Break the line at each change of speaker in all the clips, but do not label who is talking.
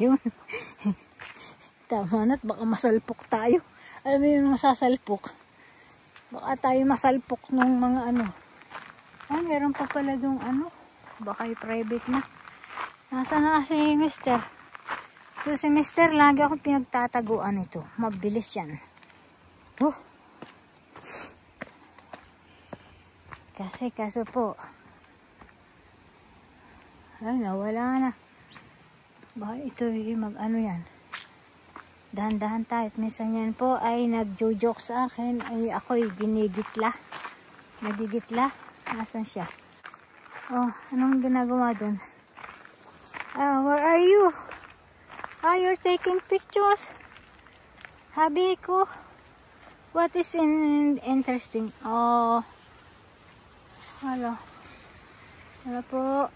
Yun. Tama na't baka masalpok tayo. Alam mo yung masasalpok. Baka tayo masalpok nung mga ano. Ay, meron pa pala yung ano. Baka yung private na. Nasaan na si Mister? Ito si Mister, lagi akong pinagtataguan ito. Mabilis yan. Kaso po. Ay, nawala na. Baka ito yung mag-ano yan. Dahan-dahan tayo. At minsan yan po ay nagjo-joke sa akin. Ay, ako'y ginigitla. Nagigitla. Nasaan siya? Oh, anong ginagawa dun? Where are you? You're taking pictures. Habi ko. What is interesting? Oh. Hello. Hello po.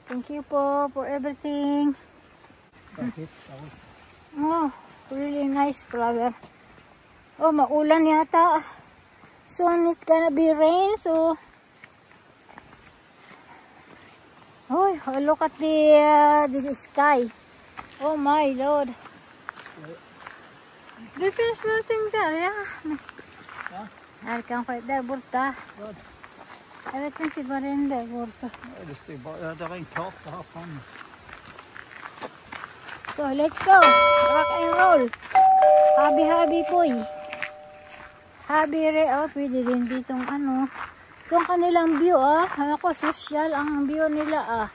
Thank you po for everything. Oh, really nice flower. Oh, maulan yata. Soon it's gonna be rain, so. Oh, look at the sky. Oh my Lord. There's nothing there, yeah. I can't quite there, borta. Jag vet inte vad det är där borta.
Det står bara, det är en karta här framme.
So, let's go. Rock and roll. Habi boy. Oh, pwede din ditong ano. Itong kanilang view, Ako, social ang view nila,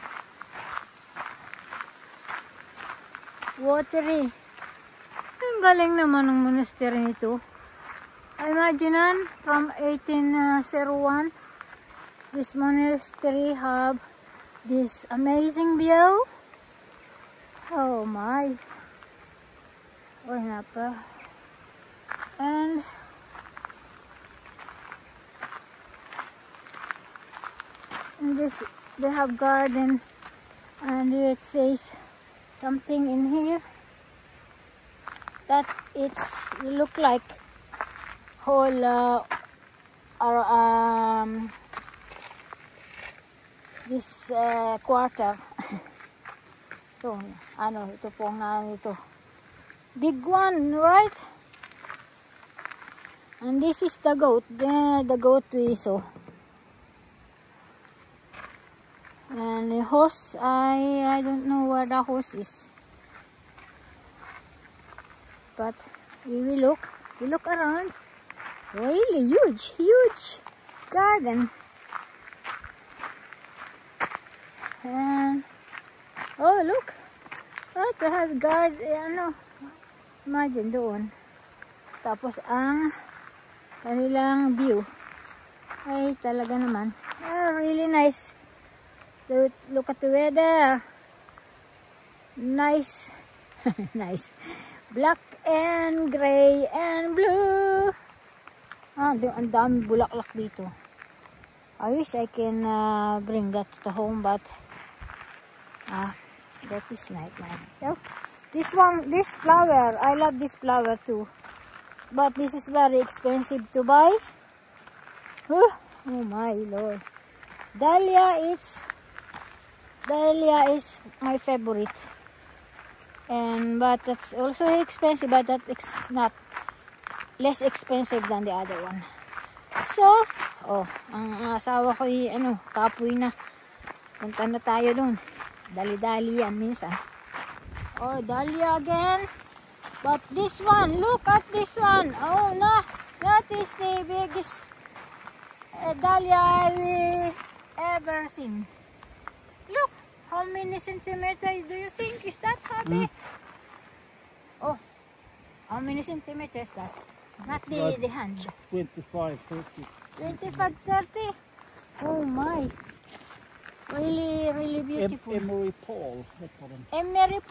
Watery. Ang galing naman ng monastery nito. Imagine from 1801, this monastery have this amazing view. Oh my. Oh, napa. And this, they have garden, and it says something in here that look like whole this quarter. Ito, ito pong ito. Big one, right? And this is the goat. The goat we saw. And the horse, I don't know where the horse is. But we will look around. Really huge garden. And oh, look. Oh, to have garden, imagine doon. Tapos ang kanilang view ay talaga naman. Really nice. Look at the weather. Nice. Nice. Black and gray and blue. Ang dami bulaklak dito. I wish I can bring that to home, but that is nice, man. Oh, this flower, I love this flower too. But this is very expensive to buy. Oh my Lord. Dahlia is my favorite. But that's also expensive, but that's not less expensive than the other one. So, ang asawa ko kapoy na. Punta na tayo dun. Dali-dali yan minsan. Oh, dahlia again. But this one, look at this one. Oh, no, that is the biggest dahlia I've ever seen. Look, how many centimeters do you think is that, Happy? Oh, how many centimeters is that? Not the hand.
25, 30.
25, 30. Oh my. Really beautiful.
Emery Paul.
Emery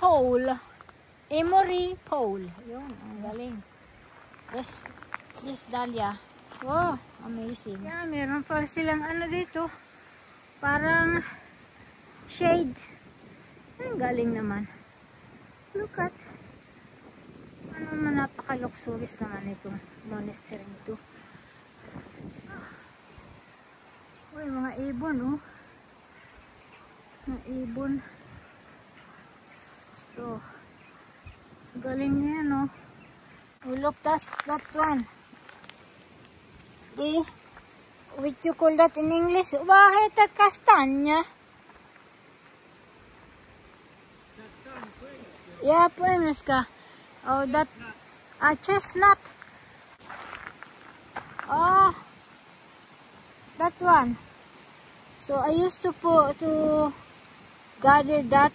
Paul. Yun, ang galing. This dahlia. Wow, amazing. Yeah, meron pa silang dito. Parang shade. Ang galing naman. Look at. Napaka-luxurious naman itong monastery nito. Uy, mga ibon, Mga ibon. Galing niya, no? Oh, look, that's that one. The, what you call that in English? Bakit at kastanya? Yeah, poemes ka. Oh, that, chestnut. Oh, that one. So I used to gather that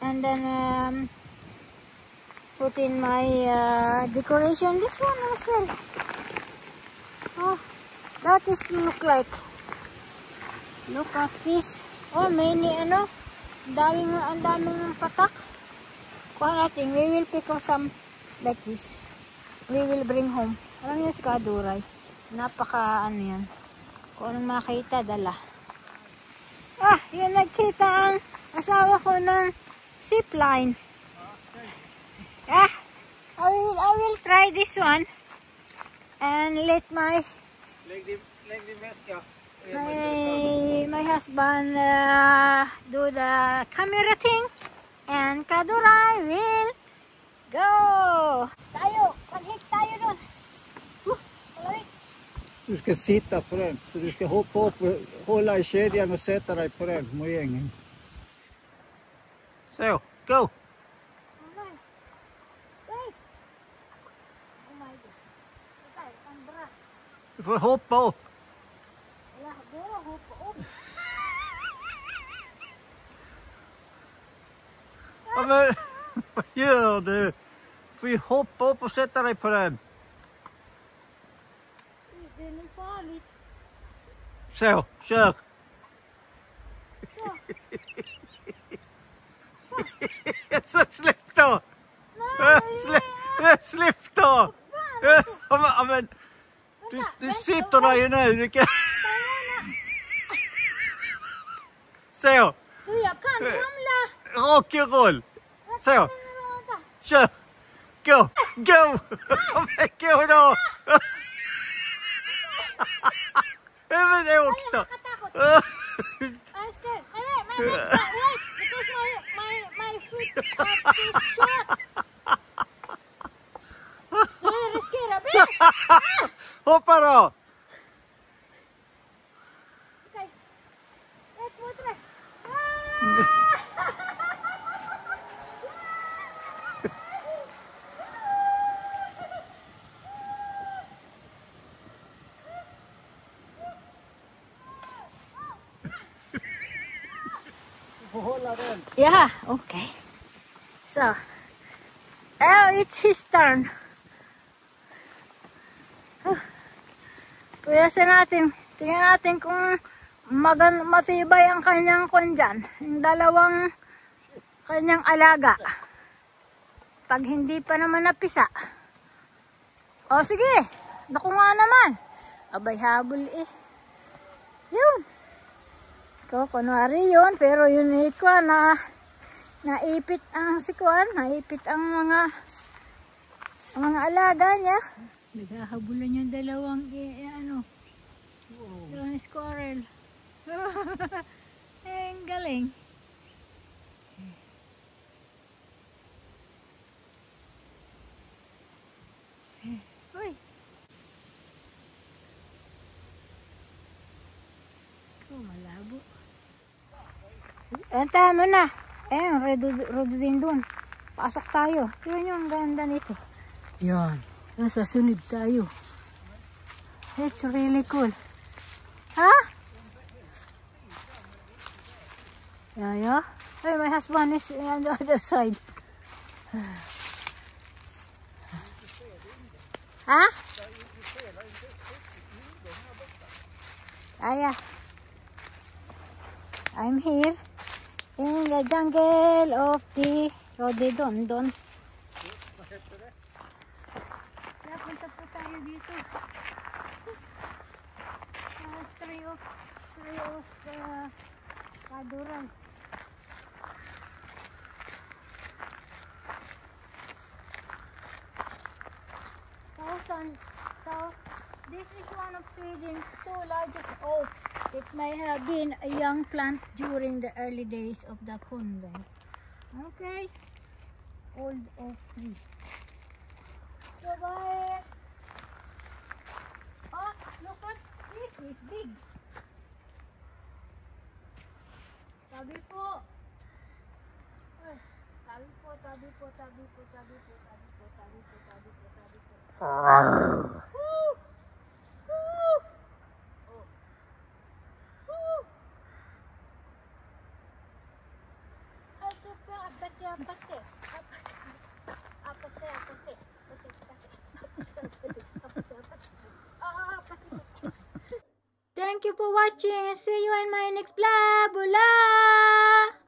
and then put in my decoration. This one as well. Oh, that is look like. Look at this. Oh, many ano. Ang daming patak. Kuha natin. We will pick up some like this. We will bring home. Alam niyo si Kaduray. Napaka ano yan. Kung anong makita, dala. Ah, yun nagkita ang asawa ko ng zipline. Ah, I will try this one. And let my my husband do the camera thing. And Kaduray will go. Tayo, pag-hit tayo doon.
Du ska sitta på den. Så du ska hoppa upp och hålla i kedjan och sätta dig på den, mojängen. Så, go! Du får hoppa upp. Ja, men vad gör du? Du får ju hoppa upp och sätta dig på den.
Den är farlig.
Så, kör. Så släpp då. Släpp då. Ja, men, du sitter där ju nu. Du kan... Så.
Du, jag kan ramla.
Rock'n'roll. Så. Kör. Gå. Gå. Gå då. Men åk då.
I'm scared. Wait, because my foot are too short. Jag riskerar.
Hoppa då.
Okej. 1, 2, 3. Yeah, okay. So, it's his turn. Puyasin natin. Tingnan natin kung matibay ang kanyang kondyan. Yung dalawang kanyang alaga. Pag hindi pa naman napisa. O sige, naku nga naman. Abay habol eh. Yun. Ito, kunwari yun, pero yun ikaw na naipit ang sikuan, naipit ang mga alaga niya. Naghahabulan yung dalawang dalawang squirrel. Ang galing. Uy. Oh, malabo. Antahan mo na. Ayan, rodo din dun. Pasok tayo. Tignan nyo ang ganda nito. Yan. Nasa sunod tayo. It's really cool. Ha? Yeah. Hey, my husband is on the other side. Ha? Yeah. I'm here in the jungle of the rhododendron. Kaya punta po tayo dito. Tree of Kaduray. So this is one of Sweden's 2 largest oaks. It may have been a young plant during the early days of the convent. Okay. old oak tree. So bye. Oh, look at this is big. Tabi po. Ay, tabi po, tabi po, tabi po, tabi po, tabi po, tabi po, tabi po, tabi po. Woo! Woo! Oh. Woo! Ato pa, apate, apate. Apate, apate. Thank you for watching and see you in my next vlog. Bula!